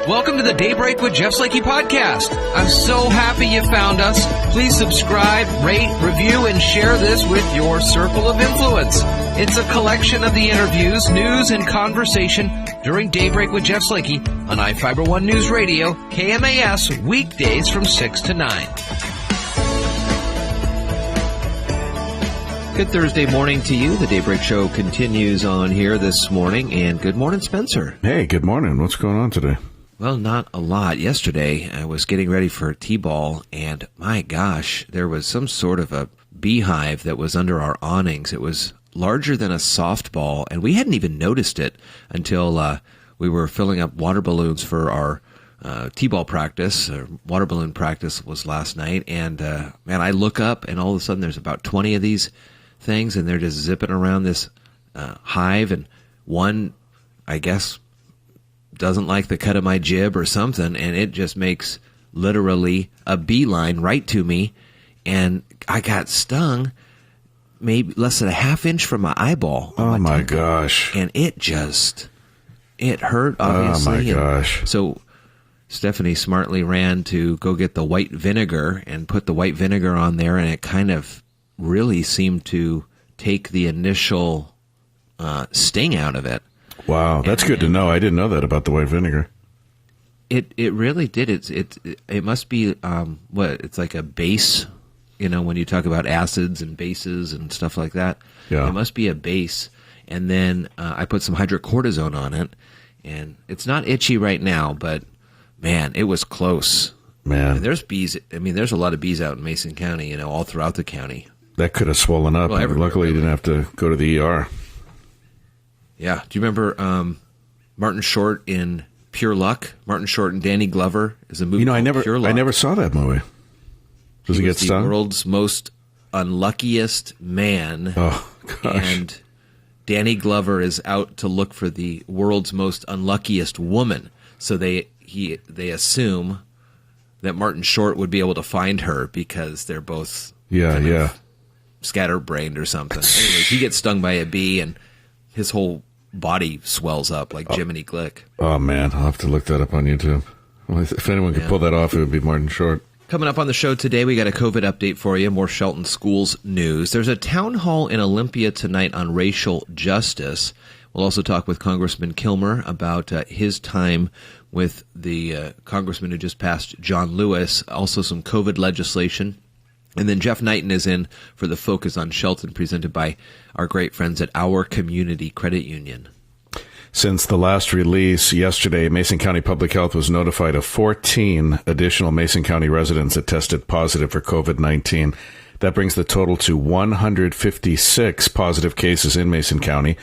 Welcome to the Daybreak with Jeff Slakey podcast. I'm so happy you found us. Please subscribe, rate, review, and share this with your circle of influence. It's a collection of the interviews, news, and conversation during Daybreak with Jeff Slakey on I-Fiber One News Radio, KMAS, weekdays from 6 to 9. Good Thursday morning to you. The Daybreak Show continues on here this morning. And good morning, Spencer. Hey, good morning. What's going on today? Well, not a lot. Yesterday, I was getting ready for T-ball, and my gosh, there was some sort of a beehive that was under our awnings. It was larger than a softball, and we hadn't even noticed it until we were filling up water balloons for our T-ball practice. Water balloon practice was last night, and man, I look up, and all of a sudden there's about 20 of these things, and they're just zipping around this hive, and one, I guess, doesn't like the cut of my jib or something, and it just makes literally a beeline right to me, and I got stung maybe less than a half inch from my eyeball. Oh my gosh. And it hurt, obviously. Oh my gosh. So Stephanie smartly ran to go get the white vinegar and put the white vinegar on there, and it kind of really seemed to take the initial sting out of it. Wow, that's good to know. I didn't know that about the white vinegar. It really did. It must be it's like a base. You know, when you talk about acids and bases and stuff like that. Yeah. It must be a base. And then I put some hydrocortisone on it, and it's not itchy right now, but man, it was close. Man, and there's bees. I mean, there's a lot of bees out in Mason County. You know, all throughout the county. That could have swollen up. Well, luckily, you didn't have to go to the ER. Yeah. Do you remember Martin Short in Pure Luck? Martin Short and Danny Glover is a movie. I never saw that movie. Does he get stung? The world's most unluckiest man. Oh gosh. And Danny Glover is out to look for the world's most unluckiest woman. So they assume that Martin Short would be able to find her because they're both scatterbrained or something. Anyways, he gets stung by a bee and his whole body swells up like Jiminy Glick. Oh, man. I'll have to look that up on YouTube. Well, if anyone could pull that off, it would be Martin Short. Coming up on the show today, we got a COVID update for you, more Shelton Schools news. There's a town hall in Olympia tonight on racial justice. We'll also talk with Congressman Kilmer about his time with the congressman who just passed, John Lewis, also some COVID legislation. And then Jeff Niten is in for the Focus on Shelton, presented by our great friends at Our Community Credit Union. Since the last release yesterday, Mason County Public Health was notified of 14 additional Mason County residents that tested positive for COVID-19. That brings the total to 156 positive cases in Mason County.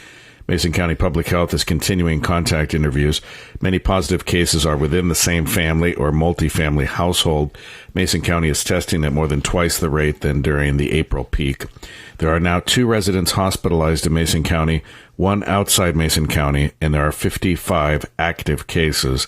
Mason County Public Health is continuing contact interviews. Many positive cases are within the same family or multifamily household. Mason County is testing at more than twice the rate than during the April peak. There are now 2 residents hospitalized in Mason County, 1 outside Mason County, and there are 55 active cases.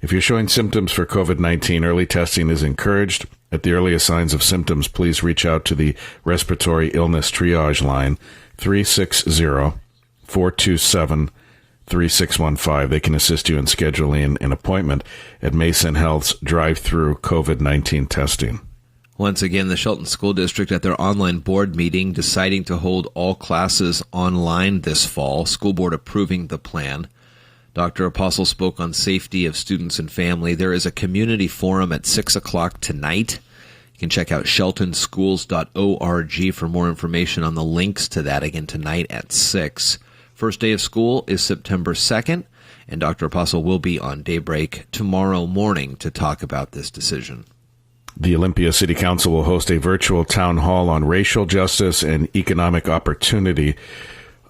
If you're showing symptoms for COVID-19, early testing is encouraged. At the earliest signs of symptoms, please reach out to the Respiratory Illness Triage line, 360-427-3615. They can assist you in scheduling an appointment at Mason Health's drive-through COVID-19 testing. Once again, the Shelton School District at their online board meeting deciding to hold all classes online this fall. School board approving the plan. Dr. Apostle spoke on safety of students and family. There is a community forum at 6 o'clock tonight. You can check out sheltonschools.org for more information on the links to that again tonight at 6. First day of school is September 2nd, and Dr. Apostle will be on Daybreak tomorrow morning to talk about this decision. The Olympia City Council will host a virtual town hall on racial justice and economic opportunity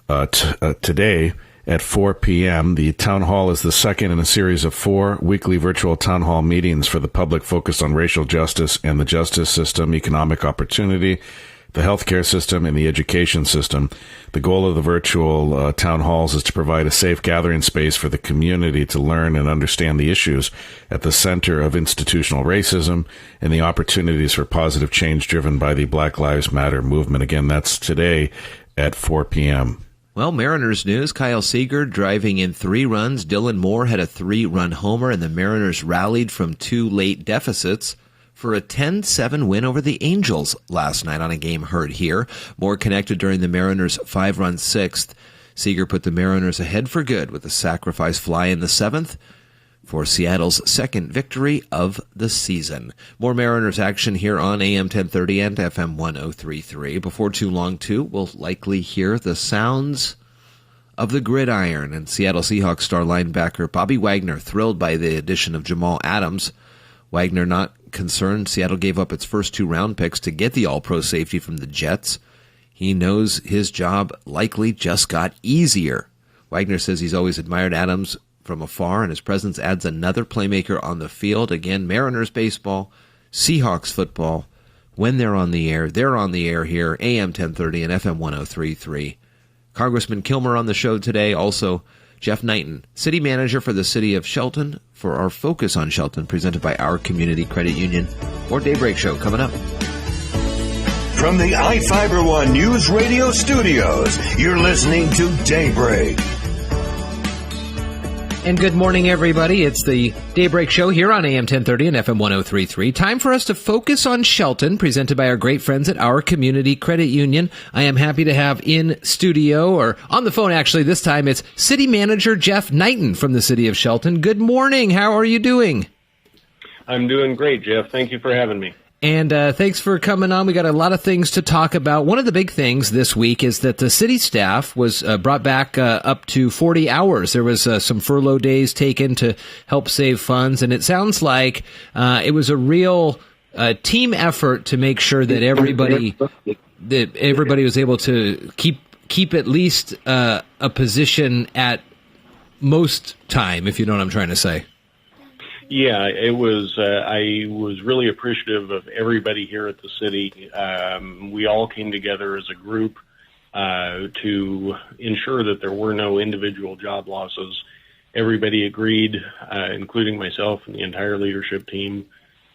today at 4 p.m. The town hall is the second in a series of 4 weekly virtual town hall meetings for the public focused on racial justice and the justice system, economic opportunity, the healthcare system, and the education system. The goal of the virtual town halls is to provide a safe gathering space for the community to learn and understand the issues at the center of institutional racism and the opportunities for positive change driven by the Black Lives Matter movement. Again, that's today at 4 p.m. Well, Mariners news, Kyle Seager driving in 3 runs. Dylan Moore had a 3-run homer, and the Mariners rallied from 2 late deficits for a 10-7 win over the Angels last night on a game heard here. Moore connected during the Mariners' 5-run 6th. Seager put the Mariners ahead for good with a sacrifice fly in the 7th for Seattle's 2nd victory of the season. More Mariners action here on AM 1030 and FM 1033. Before too long, too, we'll likely hear the sounds of the gridiron, and Seattle Seahawks star linebacker Bobby Wagner thrilled by the addition of Jamal Adams. Wagner not concerned. Seattle gave up its first 2 round picks to get the all-pro safety from the Jets. He knows his job likely just got easier. Wagner says he's always admired Adams from afar, and his presence adds another playmaker on the field. Again, Mariners baseball, Seahawks football. When they're on the air here, AM 1030 and FM 1033. Congressman Kilmer on the show today. Also, Jeff Niten, city manager for the city of Shelton, for our Focus on Shelton, presented by our Community Credit Union. More Daybreak Show coming up. From the iFiber One News Radio studios, you're listening to Daybreak. And good morning, everybody. It's the Daybreak Show here on AM 1030 and FM 1033. Time for us to focus on Shelton, presented by our great friends at our Community Credit Union. I am happy to have in studio, or on the phone actually this time, it's City Manager Jeff Niten from the city of Shelton. Good morning. How are you doing? I'm doing great, Jeff. Thank you for having me. And thanks for coming on. We got a lot of things to talk about. One of the big things this week is that the city staff was brought back up to 40 hours. There was some furlough days taken to help save funds, and it sounds like it was a real team effort to make sure that everybody was able to keep at least a position at most time, if you know what I'm trying to say. Yeah, it was. I was really appreciative of everybody here at the city. We all came together as a group to ensure that there were no individual job losses. Everybody agreed, including myself and the entire leadership team,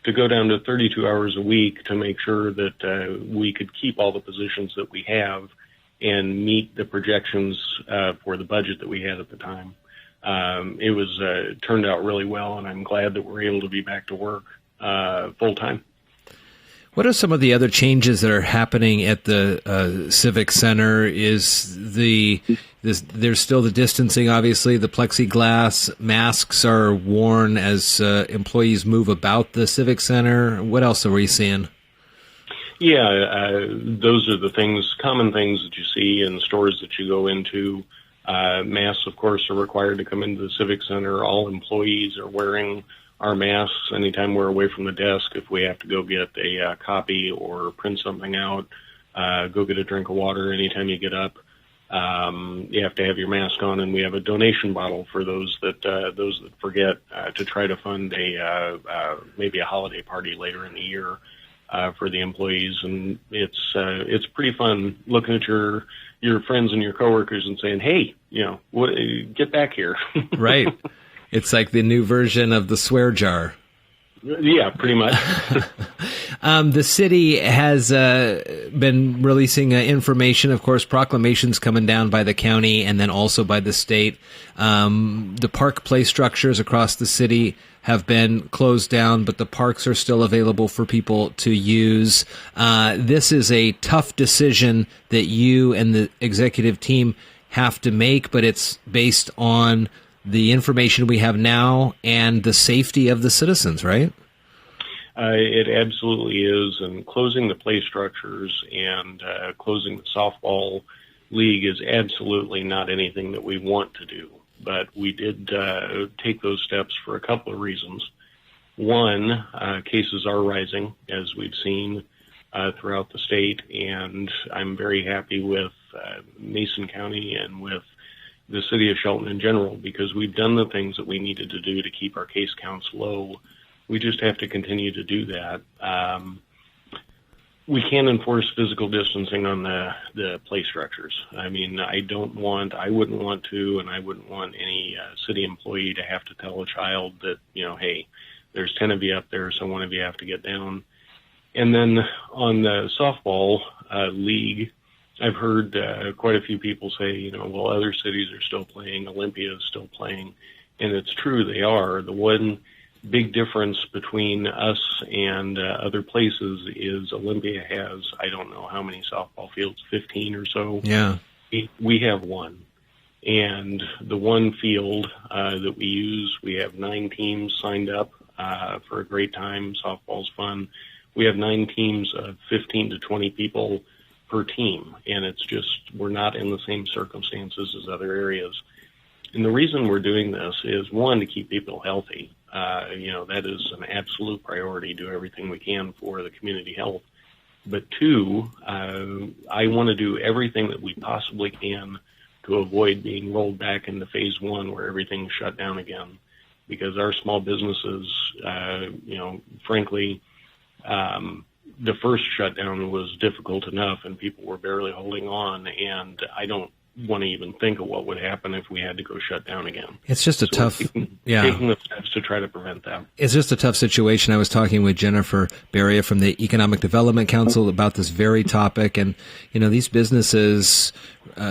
to go down to 32 hours a week to make sure that we could keep all the positions that we have and meet the projections for the budget that we had at the time. It was turned out really well, and I'm glad that we're able to be back to work full time. What are some of the other changes that are happening at the Civic Center? There's still the distancing, obviously. The plexiglass masks are worn as employees move about the Civic Center. What else are we seeing? Yeah, those are the common things that you see in stores that you go into. Masks, of course, are required to come into the Civic Center. All employees are wearing our masks anytime we're away from the desk. If we have to go get a copy or print something out, go get a drink of water anytime you get up, you have to have your mask on. And we have a donation bottle for those that forget to try to fund maybe a holiday party later in the year for the employees. And it's pretty fun looking at your friends and your coworkers and saying, "Hey, get back here." Right. It's like the new version of the swear jar. Yeah, pretty much. The city has been releasing information, of course, proclamations coming down by the county and then also by the state. The park play structures across the city have been closed down, but the parks are still available for people to use. This is a tough decision that you and the executive team have to make, but it's based on the information we have now and the safety of the citizens, right? It absolutely is, and closing the play structures and closing the softball league is absolutely not anything that we want to do. But we did take those steps for a couple of reasons. One, cases are rising, as we've seen throughout the state, and I'm very happy with Mason County and with the city of Shelton in general, because we've done the things that we needed to do to keep our case counts low. We just have to continue to do that. We can't enforce physical distancing on the play structures. I mean, I wouldn't want to, and I wouldn't want any city employee to have to tell a child that, hey, there's 10 of you up there, so one of you have to get down. And then on the softball league, I've heard quite a few people say, well, other cities are still playing, Olympia is still playing, and it's true, they are. The one big difference between us and other places is Olympia has, I don't know how many softball fields, 15 or so. Yeah. We have one. And the one field that we use, we have 9 teams signed up for a great time. Softball's fun. We have 9 teams of 15 to 20 people per team, and it's just we're not in the same circumstances as other areas. And the reason we're doing this is, one, to keep people healthy. That is an absolute priority. Do everything we can for the community health. But 2, I want to do everything that we possibly can to avoid being rolled back into phase 1 where everything's shut down again. Because our small businesses, frankly, the first shutdown was difficult enough and people were barely holding on, and I don't want to even think of what would happen if we had to go shut down again. It's just a tough, taking the steps to try to prevent that. It's just a tough situation. I was talking with Jennifer Beria from the Economic Development Council about this very topic, and these businesses,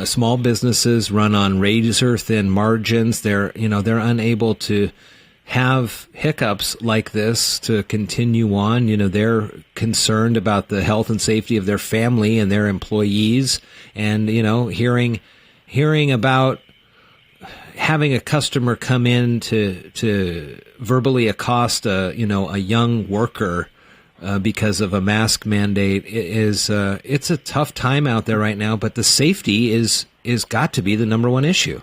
small businesses, run on razor-thin margins. They're unable to have hiccups like this to continue on. They're concerned about the health and safety of their family and their employees, and hearing about having a customer come in to verbally accost a young worker because of a mask mandate is it's a tough time out there right now. But the safety is got to be the number one issue.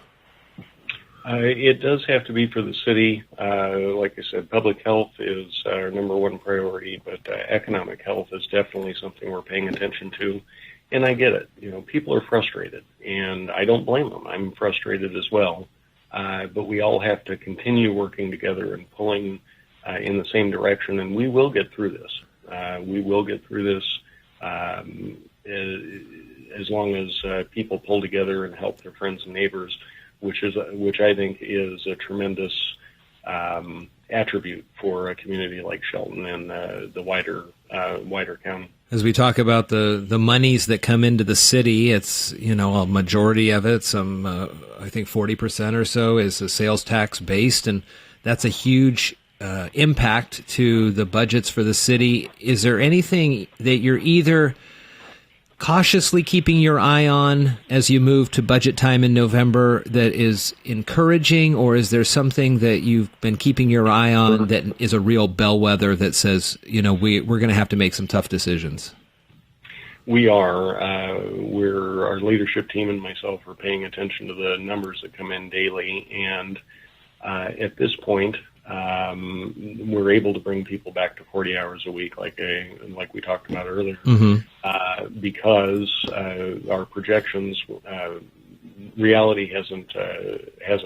It does have to be for the city. Like I said, public health is our number one priority, but economic health is definitely something we're paying attention to. And I get it. People are frustrated, and I don't blame them. I'm frustrated as well. But we all have to continue working together and pulling in the same direction, and we will get through this. We will get through this as long as people pull together and help their friends and neighbors, which I think is a tremendous attribute for a community like Shelton and the wider county. As we talk about the monies that come into the city, it's a majority of it, some I think 40% or so is a sales tax based, and that's a huge impact to the budgets for the city. Is there anything that you're either cautiously keeping your eye on as you move to budget time in November that is encouraging, or is there something that you've been keeping your eye on that is a real bellwether that says, we're going to have to make some tough decisions? We are. Our leadership team and myself are paying attention to the numbers that come in daily, and at this point, we're able to bring people back to 40 hours a week, like we talked about earlier, because our projections, reality hasn't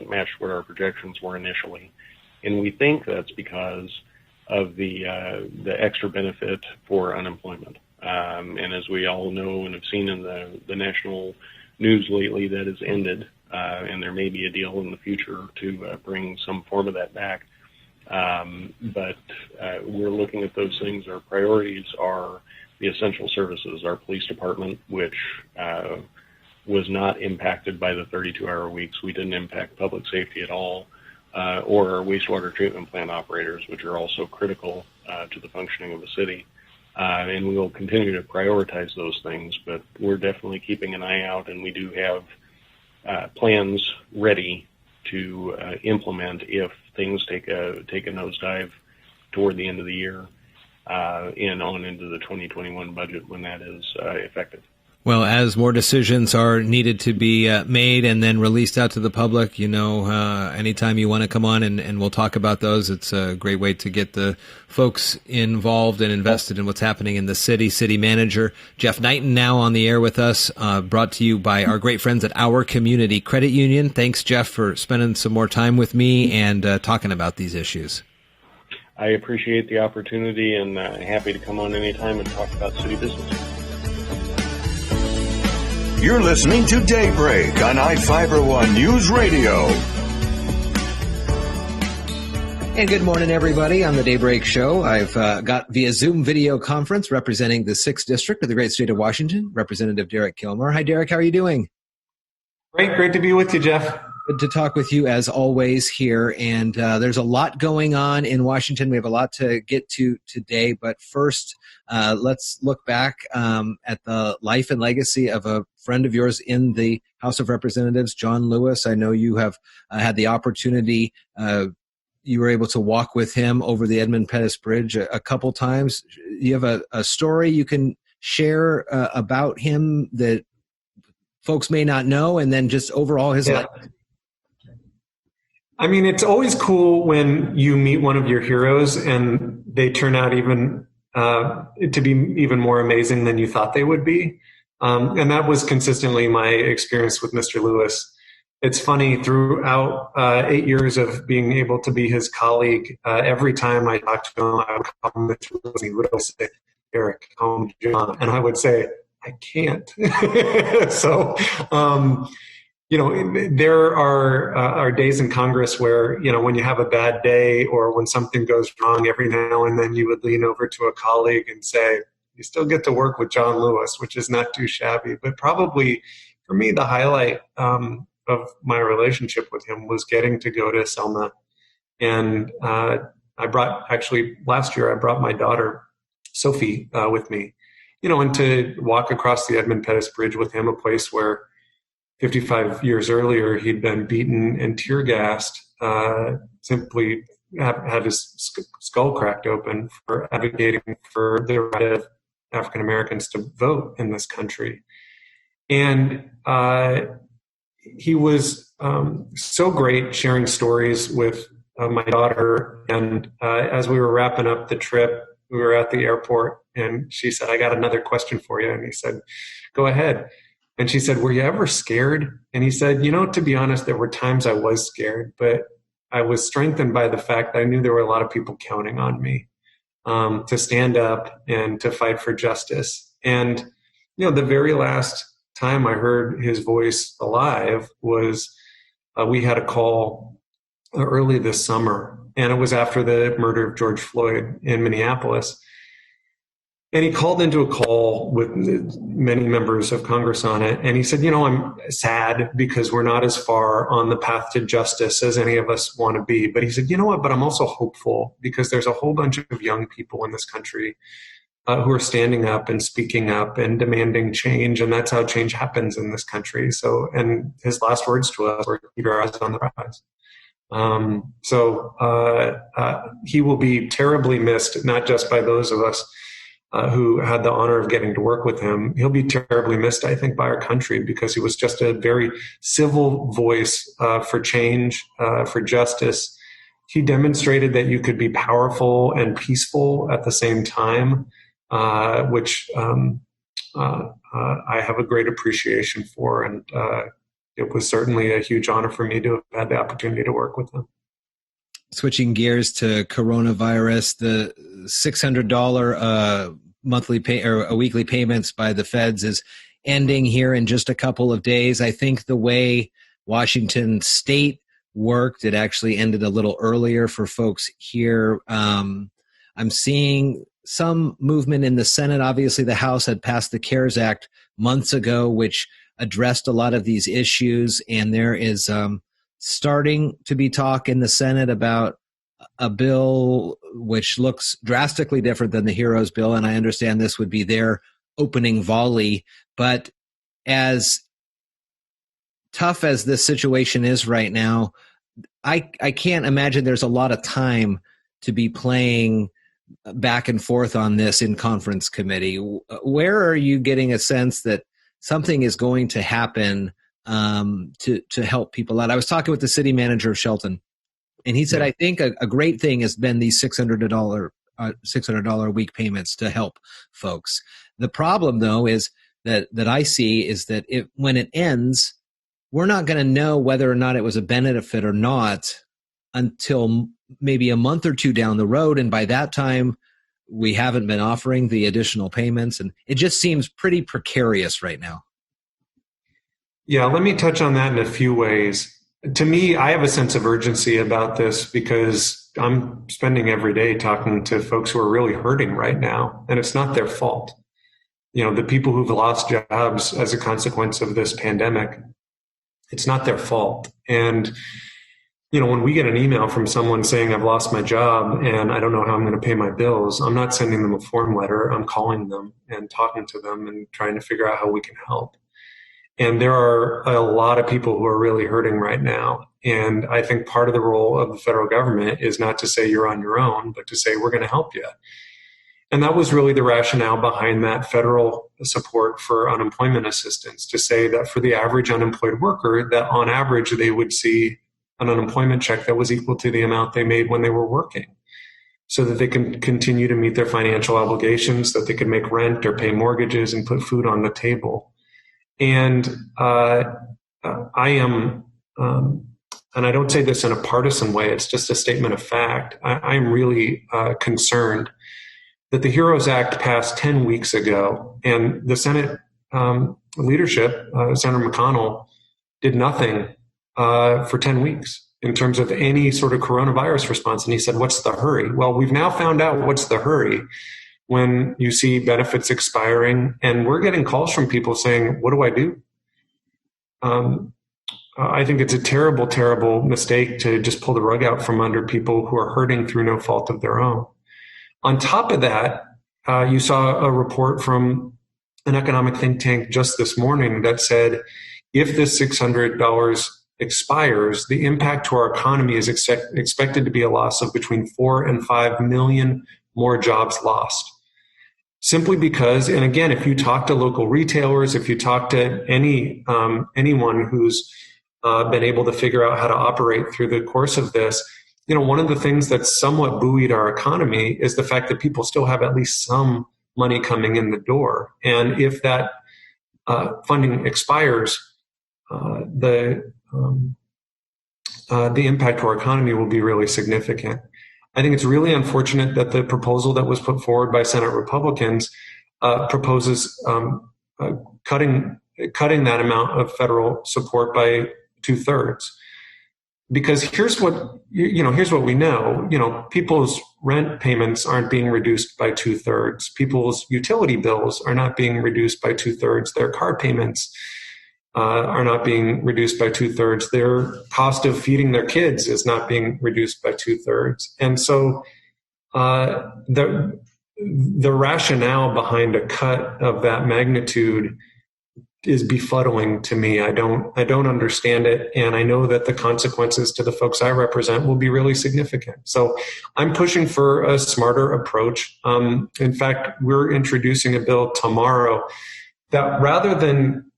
matched what our projections were initially, and we think that's because of the extra benefit for unemployment. And as we all know and have seen in the national news lately, that has ended, and there may be a deal in the future to bring some form of that back. But we're looking at those things. Our priorities are the essential services, our police department, which was not impacted by the 32-hour weeks. We didn't impact public safety at all, or our wastewater treatment plant operators, which are also critical to the functioning of the city. And we will continue to prioritize those things, but we're definitely keeping an eye out, and we do have plans ready to implement if things take a nosedive toward the end of the year and on into the 2021 budget when that is effective. Well, as more decisions are needed to be made and then released out to the public, anytime you want to come on and we'll talk about those, it's a great way to get the folks involved and invested in what's happening in the city. City Manager Jeff Niten now on the air with us, brought to you by our great friends at Our Community Credit Union. Thanks, Jeff, for spending some more time with me and talking about these issues. I appreciate the opportunity and happy to come on anytime and talk about city business. You're listening to Daybreak on I-501 News Radio. And good morning, everybody. On the Daybreak Show, I've got via Zoom video conference representing the 6th District of the great state of Washington, Representative Derek Kilmer. Hi, Derek. How are you doing? Great to be with you, Jeff. Good to talk with you as always here. And there's a lot going on in Washington. We have a lot to get to today. But first, let's look back at the life and legacy of a friend of yours in the House of Representatives, John Lewis. I know you have had the opportunity you were able to walk with him over the Edmund Pettus Bridge a couple times. You have a story you can share about him that folks may not know, and then just overall his life? I mean, it's always cool when you meet one of your heroes and they turn out even to be even more amazing than you thought they would be. And that was consistently my experience with Mr. Lewis. It's funny, throughout 8 years of being able to be his colleague, every time I talked to him, I would call him Mr. Lewis, and he would always say, Eric, call him John. And I would say, I can't. So, there are days in Congress where, when you have a bad day or when something goes wrong, every now and then you would lean over to a colleague and say, you still get to work with John Lewis, which is not too shabby. But probably for me, the highlight of my relationship with him was getting to go to Selma. And last year I brought my daughter, Sophie, with me, and to walk across the Edmund Pettus Bridge with him, a place where 55 years earlier he'd been beaten and tear gassed, simply had his skull cracked open for advocating for the right of African Americans to vote in this country. And he was so great sharing stories with my daughter. And as we were wrapping up the trip, we were at the airport, and she said, I got another question for you. And he said, go ahead. And she said, were you ever scared? And he said, to be honest, there were times I was scared, but I was strengthened by the fact that I knew there were a lot of people counting on me to stand up and to fight for justice. And, the very last time I heard his voice alive was we had a call early this summer, and it was after the murder of George Floyd in Minneapolis. And he called into a call with many members of Congress on it. And he said, I'm sad because we're not as far on the path to justice as any of us want to be. But he said, you know what, but I'm also hopeful because there's a whole bunch of young people in this country who are standing up and speaking up and demanding change. And that's how change happens in this country. So, and his last words to us were, keep your eyes on the prize. He will be terribly missed, not just by those of us who had the honor of getting to work with him. He'll be terribly missed, I think, by our country because he was just a very civil voice for change, for justice. He demonstrated that you could be powerful and peaceful at the same time, which I have a great appreciation for. And it was certainly a huge honor for me to have had the opportunity to work with him. Switching gears to coronavirus, the $600 monthly pay or weekly payments by the feds is ending here in just a couple of days. I think the way Washington State worked, it actually ended a little earlier for folks here. I'm seeing some movement in the Senate. Obviously, the House had passed the CARES Act months ago, which addressed a lot of these issues, and there is starting to be talk in the Senate about a bill which looks drastically different than the HEROES bill, and I understand this would be their opening volley. But as tough as this situation is right now, I can't imagine there's a lot of time to be playing back and forth on this in conference committee. Where are you getting a sense that something is going to happen to help people out? I was talking with the city manager of Shelton, and he said, I think a great thing has been these $600 a week payments to help folks. The problem, though, is that I see is that when it ends, we're not going to know whether or not it was a benefit or not until maybe a month or two down the road. And by that time, we haven't been offering the additional payments. And it just seems pretty precarious right now. Yeah, let me touch on that in a few ways. To me, I have a sense of urgency about this because I'm spending every day talking to folks who are really hurting right now, and it's not their fault. The people who've lost jobs as a consequence of this pandemic, it's not their fault. And, when we get an email from someone saying I've lost my job and I don't know how I'm going to pay my bills, I'm not sending them a form letter. I'm calling them and talking to them and trying to figure out how we can help. And there are a lot of people who are really hurting right now. And I think part of the role of the federal government is not to say you're on your own, but to say we're going to help you. And that was really the rationale behind that federal support for unemployment assistance, to say that for the average unemployed worker, that on average they would see an unemployment check that was equal to the amount they made when they were working, so that they can continue to meet their financial obligations, that they can make rent or pay mortgages and put food on the table. And I am, and I don't say this in a partisan way, it's just a statement of fact, I am really concerned that the HEROES Act passed 10 weeks ago, and the Senate leadership, Senator McConnell, did nothing for 10 weeks in terms of any sort of coronavirus response. And he said, what's the hurry? Well, we've now found out what's the hurry when you see benefits expiring, and we're getting calls from people saying, what do I do? I think it's a terrible, terrible mistake to just pull the rug out from under people who are hurting through no fault of their own. On top of that, you saw a report from an economic think tank just this morning that said, if this $600 expires, the impact to our economy is expected to be a loss of between 4 and 5 million more jobs lost. Simply because, and again, if you talk to local retailers, if you talk to anyone who's been able to figure out how to operate through the course of this, one of the things that's somewhat buoyed our economy is the fact that people still have at least some money coming in the door. And if that funding expires, the impact to our economy will be really significant. I think it's really unfortunate that the proposal that was put forward by Senate Republicans proposes cutting that amount of federal support by 2/3. Because here's what we know. People's rent payments aren't being reduced by 2/3. People's utility bills are not being reduced by 2/3. Their car payments are not being reduced by 2/3. Their cost of feeding their kids is not being reduced by 2/3. And so the rationale behind a cut of that magnitude is befuddling to me. I don't understand it, and I know that the consequences to the folks I represent will be really significant. So I'm pushing for a smarter approach. In fact, we're introducing a bill tomorrow that, rather than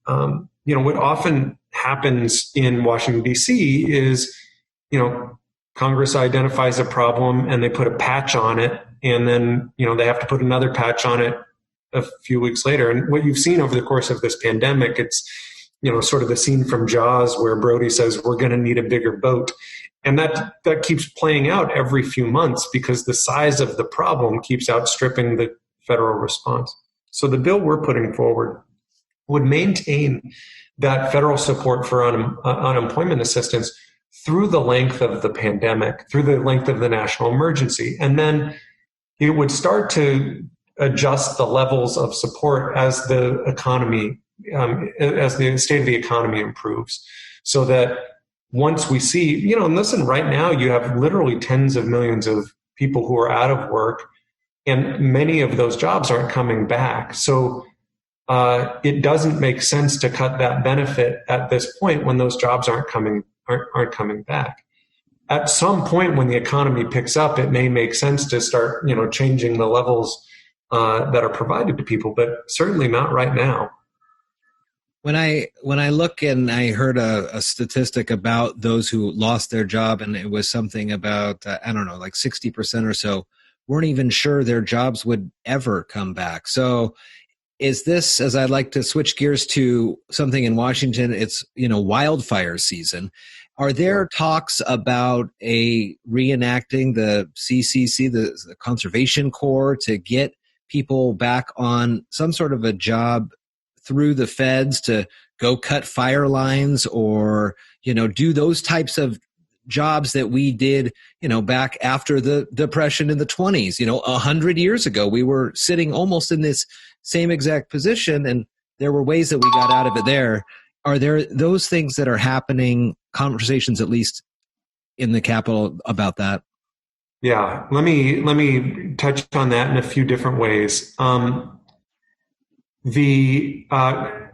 what often happens in Washington, D.C. is, Congress identifies a problem and they put a patch on it, and then, they have to put another patch on it a few weeks later. And what you've seen over the course of this pandemic, it's, sort of the scene from Jaws where Brody says, we're going to need a bigger boat. And that keeps playing out every few months because the size of the problem keeps outstripping the federal response. So the bill we're putting forward would maintain that federal support for unemployment assistance through the length of the pandemic, through the length of the national emergency. And then it would start to adjust the levels of support as the economy, as the state of the economy improves, so that once we see, and listen, right now you have literally tens of millions of people who are out of work, and many of those jobs aren't coming back. So it doesn't make sense to cut that benefit at this point when those jobs aren't coming back. At some point when the economy picks up, it may make sense to start, changing the levels that are provided to people, but certainly not right now. When I look, and I heard a statistic about those who lost their job, and it was something about, like 60% or so weren't even sure their jobs would ever come back. So is this, as I'd like to switch gears to something in Washington, it's, wildfire season. Are there talks about reenacting the CCC, the Conservation Corps, to get people back on some sort of a job through the feds to go cut fire lines, or, do those types of jobs that we did, back after the Depression in the 20s. 100 years ago, we were sitting almost in this same exact position, and there were ways that we got out of it there. Are there those things that are happening, conversations at least in the Capitol about that? Yeah, let me touch on that in a few different ways.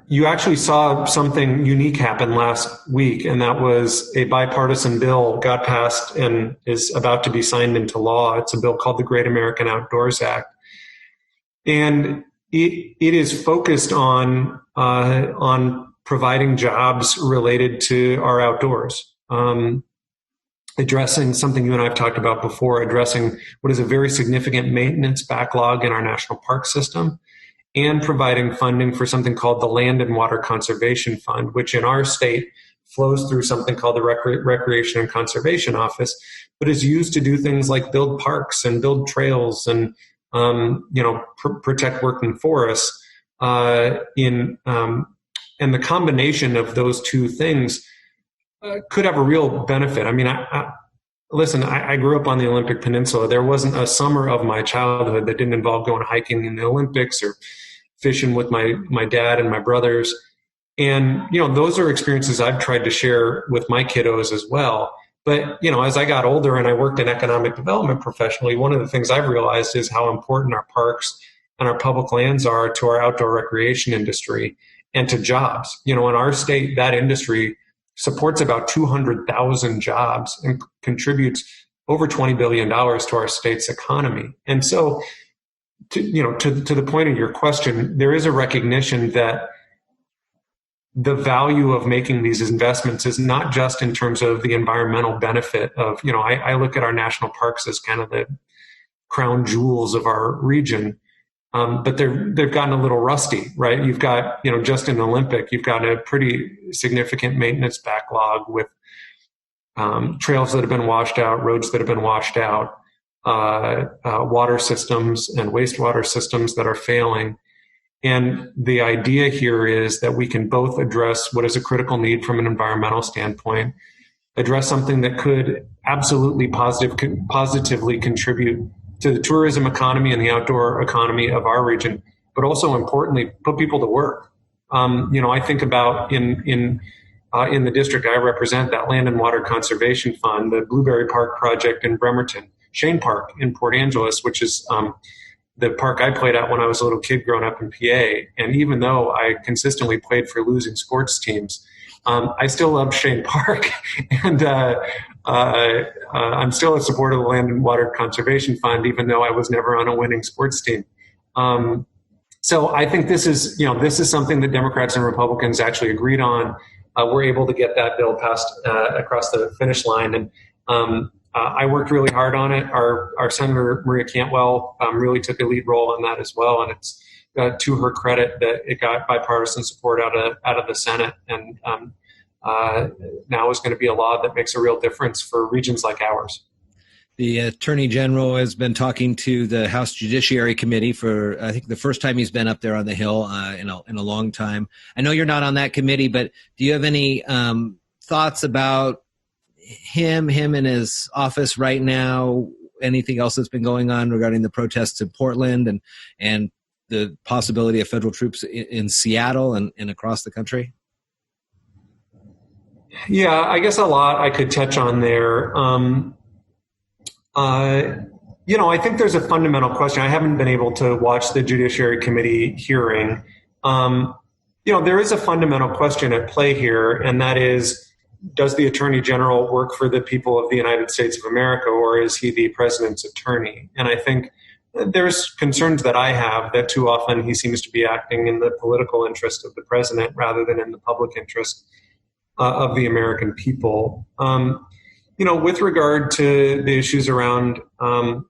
You actually saw something unique happen last week, and that was a bipartisan bill got passed and is about to be signed into law. It's a bill called the Great American Outdoors Act, and it is focused on providing jobs related to our outdoors. Addressing something you and I have talked about before, addressing what is a very significant maintenance backlog in our national park system, and providing funding for something called the Land and Water Conservation Fund, which in our state flows through something called the Recreation and Conservation Office, but is used to do things like build parks and build trails and protect working forests. And the combination of those two things could have a real benefit. I mean, I grew up on the Olympic Peninsula. There wasn't a summer of my childhood that didn't involve going hiking in the Olympics or fishing with my dad and my brothers. And, those are experiences I've tried to share with my kiddos as well. But, as I got older and I worked in economic development professionally, one of the things I've realized is how important our parks and our public lands are to our outdoor recreation industry and to jobs. In our state, that industry supports about 200,000 jobs and contributes over $20 billion to our state's economy. And so, to the point of your question, there is a recognition that the value of making these investments is not just in terms of the environmental benefit of, I look at our national parks as kind of the crown jewels of our region. But they've gotten a little rusty, right? You've got, just in Olympic, you've got a pretty significant maintenance backlog with trails that have been washed out, roads that have been washed out, water systems and wastewater systems that are failing. And the idea here is that we can both address what is a critical need from an environmental standpoint, address something that could absolutely positively contribute to the tourism economy and the outdoor economy of our region, but also importantly, put people to work. I think about in the district I represent, that Land and Water Conservation Fund, the Blueberry Park project in Bremerton, Shane Park in Port Angeles, which is the park I played at when I was a little kid growing up in PA. And even though I consistently played for losing sports teams, I still love Shane Park, and I'm still a supporter of the Land and Water Conservation Fund, even though I was never on a winning sports team. So I think this is something that Democrats and Republicans actually agreed on. We're able to get that bill passed across the finish line, and I worked really hard on it. Our Senator Maria Cantwell really took a lead role in that as well, and it's to her credit that it got bipartisan support out of the Senate, and now is going to be a law that makes a real difference for regions like ours. The Attorney General has been talking to the House Judiciary Committee for, I think, the first time he's been up there on the Hill in a long time. I know you're not on that committee, but do you have any thoughts about him and his office right now? Anything else that's been going on regarding the protests in Portland and the possibility of federal troops in Seattle and across the country? Yeah, I guess a lot I could touch on there. I think there's a fundamental question. I haven't been able to watch the Judiciary Committee hearing. There is a fundamental question at play here, and that is, does the Attorney General work for the people of the United States of America, or is he the president's attorney? And I think there's concerns that I have that too often he seems to be acting in the political interest of the president rather than in the public interest of the American people. With regard to the issues around the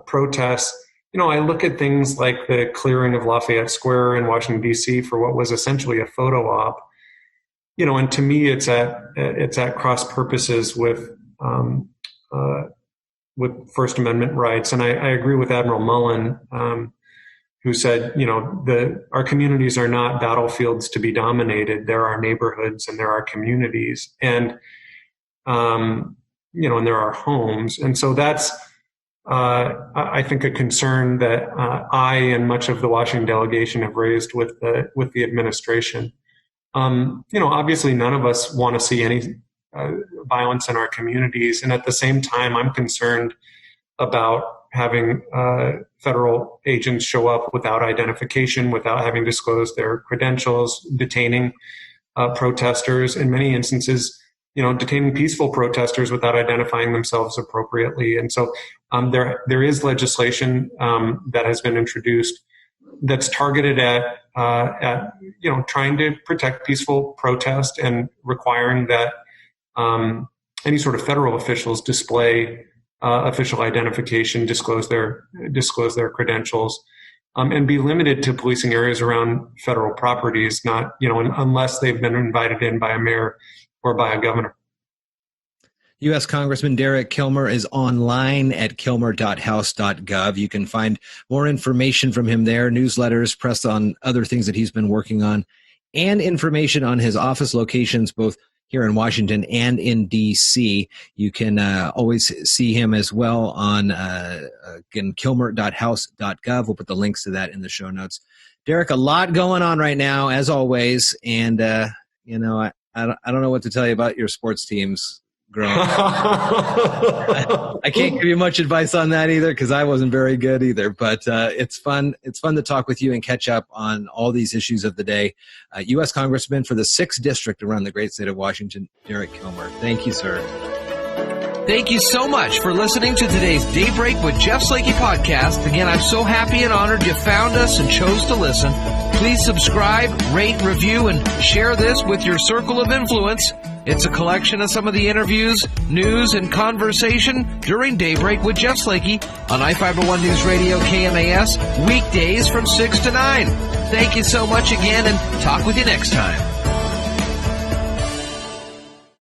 protests, I look at things like the clearing of Lafayette Square in Washington, D.C. for what was essentially a photo op. And to me, it's at cross purposes with First Amendment rights. And I agree with Admiral Mullen who said, our communities are not battlefields to be dominated. There are neighborhoods and there are communities, and and there are homes. And so that's, I think, a concern that I and much of the Washington delegation have raised with the administration. Obviously none of us want to see any violence in our communities. And at the same time, I'm concerned about having federal agents show up without identification, without having disclosed their credentials, detaining protesters, in many instances, detaining peaceful protesters without identifying themselves appropriately. And so there is legislation that has been introduced that's targeted at trying to protect peaceful protest and requiring that any sort of federal officials display official identification, disclose their credentials, and be limited to policing areas around federal properties, not unless they've been invited in by a mayor or by a governor. U.S. Congressman Derek Kilmer is online at kilmer.house.gov. You can find more information from him there, newsletters, press on other things that he's been working on, and information on his office locations, both here in Washington and in D.C. You can always see him as well on again, kilmer.house.gov. We'll put the links to that in the show notes. Derek, a lot going on right now, as always, and I don't know what to tell you about your sports teams growing up. I can't give you much advice on that either, because I wasn't very good either. But it's fun. It's fun to talk with you and catch up on all these issues of the day. U.S. Congressman for the 6th District around the great state of Washington, Derek Kilmer. Thank you, sir. Thank you so much for listening to today's Daybreak with Jeff Slakey podcast. Again, I'm so happy and honored you found us and chose to listen. Please subscribe, rate, review, and share this with your circle of influence. It's a collection of some of the interviews, news, and conversation during Daybreak with Jeff Slakey on I-501 News Radio KMAS, weekdays from 6 to 9. Thank you so much again, and talk with you next time.